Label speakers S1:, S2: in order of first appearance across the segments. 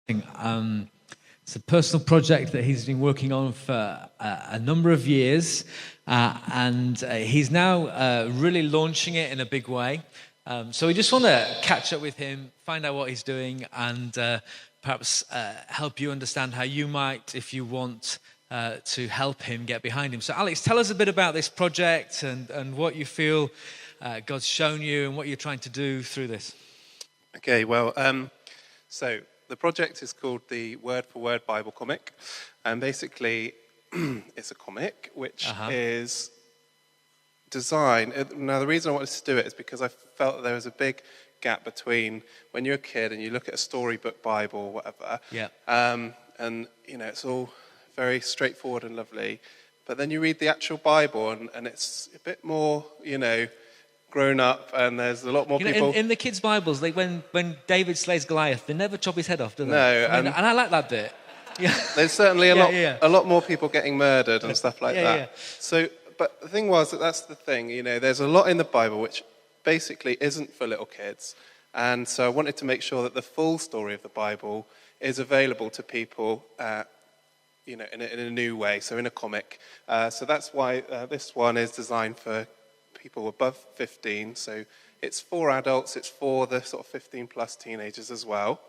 S1: It's a personal project that he's been working on for a number of years, and he's now really launching it in a big way. So we just want to catch up with him, find out what he's doing, and perhaps help you understand how you might, if you want, to help him get behind him. So Alex, tell us a bit about this project and what you feel God's shown you and what you're trying to do through this.
S2: Okay, well, so the project is called the Word for Word Bible Comic, and basically it's a comic which is designed. Now, the reason I wanted to do it is because I felt that there was a big gap between when you're a kid and you look at a storybook Bible or whatever, and you know it's all very straightforward and lovely, but then you read the actual Bible and it's a bit more, you know, grown up, and there's a lot more people.
S1: In the kids' Bibles, like when David slays Goliath, they never chop his head off, do they?
S2: No,
S1: and I like that bit. Yeah.
S2: There's certainly a lot more people getting murdered and stuff like that.
S1: Yeah.
S2: So, but the thing was that's the thing. You know, there's a lot in the Bible which basically isn't for little kids, and so I wanted to make sure that the full story of the Bible is available to people. You know, in a new way. So in a comic. So that's why this one is designed for people above 15, so it's for adults, it's for the sort of 15 plus teenagers as well.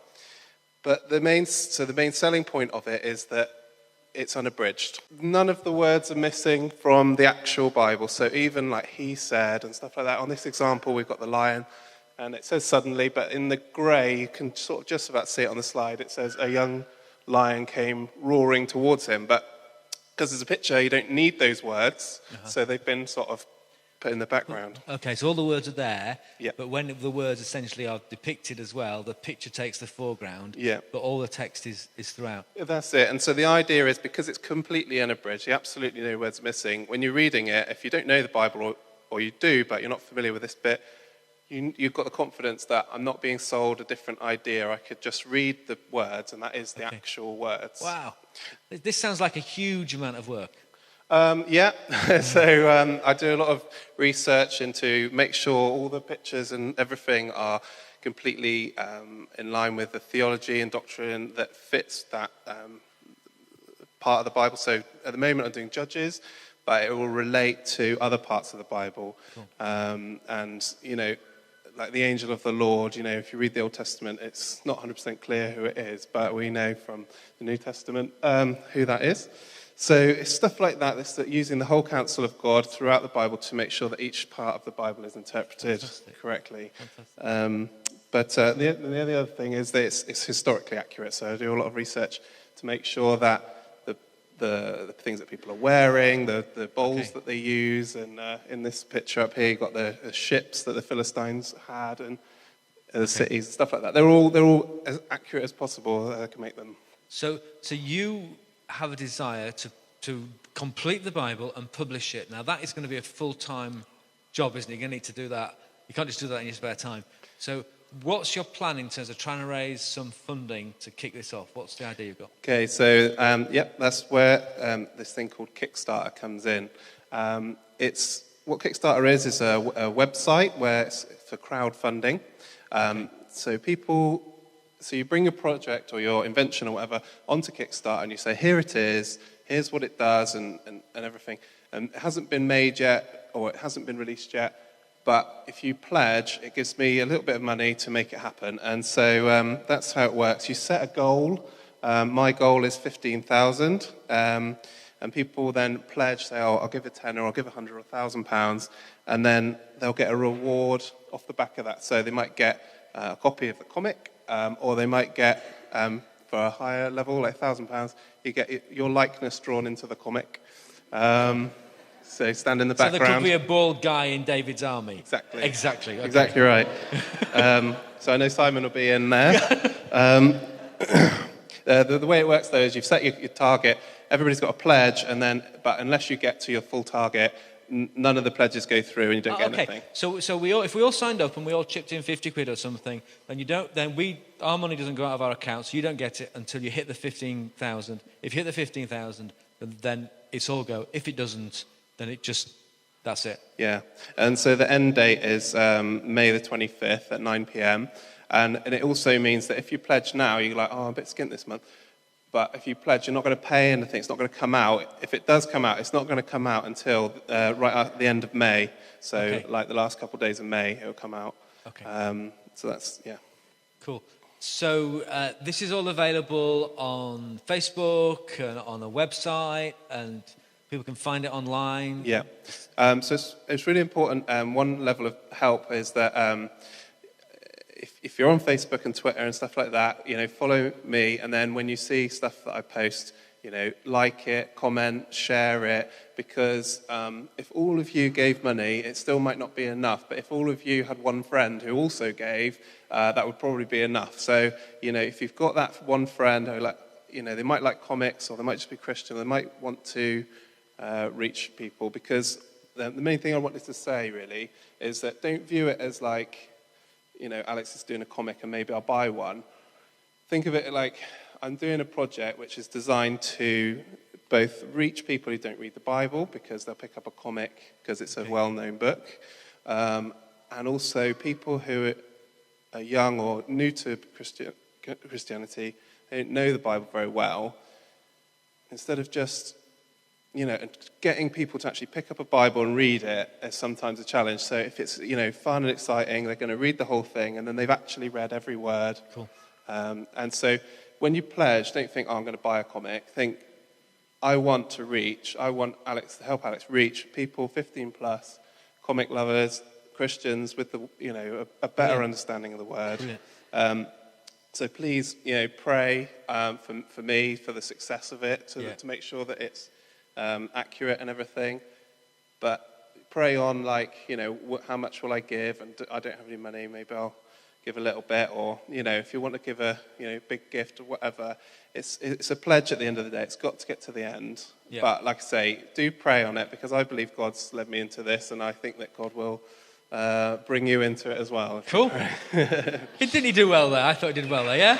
S2: But the main selling point of it is that it's unabridged. None of the words are missing from the actual Bible, so even like he said and stuff like that. On this example, we've got the lion, and it says suddenly, but in the grey, you can sort of just about see it on the slide, it says a young lion came roaring towards him, but because there's a picture, you don't need those words, so they've been sort of put in the background.
S1: Okay, so all the words are there,
S2: yeah.
S1: But when the words essentially are depicted as well, the picture takes the foreground,
S2: yeah.
S1: But all the text is throughout.
S2: That's it. And so the idea is, because it's completely unabridged, you absolutely no words missing. When you're reading it, if you don't know the Bible, or you do, but you're not familiar with this bit, you've got the confidence that I'm not being sold a different idea. I could just read the words, and that is the actual words.
S1: Wow. This sounds like a huge amount of work.
S2: Yeah, so I do a lot of research into make sure all the pictures and everything are completely in line with the theology and doctrine that fits that part of the Bible. So at the moment I'm doing Judges, but it will relate to other parts of the Bible. Cool. And, you know, like the angel of the Lord, you know, if you read the Old Testament, it's not 100% clear who it is, but we know from the New Testament who that is. So it's stuff like that, that's using the whole counsel of God throughout the Bible to make sure that each part of the Bible is interpreted correctly. But the other thing is that it's historically accurate. So I do a lot of research to make sure that the things that people are wearing, the bowls that they use, and in this picture up here, you've got the ships that the Philistines had, and the cities, and stuff like that. They're all as accurate as possible. I can make them.
S1: So you have a desire to complete the Bible and publish it. Now that is going to be a full-time job, isn't it? You're going to need to do that. You can't just do that in your spare time. So what's your plan in terms of trying to raise some funding to kick this off? What's the idea you've got? Okay,
S2: so that's where this thing called Kickstarter comes in. It's what Kickstarter is a website where it's for crowdfunding. So you bring your project or your invention or whatever onto Kickstarter and you say, here it is, here's what it does and everything. And it hasn't been made yet, or it hasn't been released yet, but if you pledge, it gives me a little bit of money to make it happen. And so that's how it works. You set a goal. My goal is 15,000. And people then pledge, say, oh, I'll give a tenner, or I'll give £100 or £1,000, and then they'll get a reward off the back of that. So they might get a copy of the comic, or they might get, for a higher level, like £1,000, you get your likeness drawn into the comic. So stand in the background.
S1: So there could be a bald guy in David's army.
S2: Exactly.
S1: Okay.
S2: Exactly right. So I know Simon will be in there. The way it works, though, is you've set your target. Everybody's got a pledge, but unless you get to your full target, none of the pledges go through, and you don't get anything. So
S1: if we all signed up and we all chipped in 50 quid or something, then our money doesn't go out of our account, so you don't get it until you hit the 15,000. If you hit the 15,000, then it's all go. If it doesn't, then that's it.
S2: Yeah, and so the end date is May the 25th at 9 p.m. And it also means that if you pledge now, you're like, oh, I'm a bit skint this month. But if you pledge, you're not going to pay anything. It's not going to come out. If it does come out, it's not going to come out until right at the end of May. So like the last couple of days of May, it'll come out.
S1: Okay.
S2: So that's, yeah.
S1: Cool. So this is all available on Facebook and on a website, and people can find it online.
S2: Yeah. So it's really important. One level of help is that if you're on Facebook and Twitter and stuff like that, follow me, and then when you see stuff that I post, like it, comment, share it, because if all of you gave money, it still might not be enough, but if all of you had one friend who also gave, that would probably be enough. So, if you've got that one friend who they might like comics, or they might just be Christian, they might want to reach people, because the main thing I wanted to say, really, is that don't view it as like, Alex is doing a comic and maybe I'll buy one. Think of it like I'm doing a project which is designed to both reach people who don't read the Bible, because they'll pick up a comic because it's a well-known book, and also people who are young or new to Christianity, they don't know the Bible very well. Instead of just getting people to actually pick up a Bible and read it is sometimes a challenge. So if it's, fun and exciting, they're going to read the whole thing, and then they've actually read every word.
S1: Cool.
S2: And so when you pledge, don't think, I'm going to buy a comic. Think, I want Alex to help Alex reach people 15 plus, comic lovers, Christians with a better understanding of the word. So please, pray for me, for the success of it, to make sure that it's accurate and everything, but pray on how much will I give, and I don't have any money, maybe I'll give a little bit, or if you want to give a big gift or whatever, it's a pledge at the end of the day. It's got to get to the end. But like I say, do pray on it, because I believe God's led me into this, and I think that God will bring you into it as well.
S1: Cool. Didn't he do well there? I thought he did well there, yeah?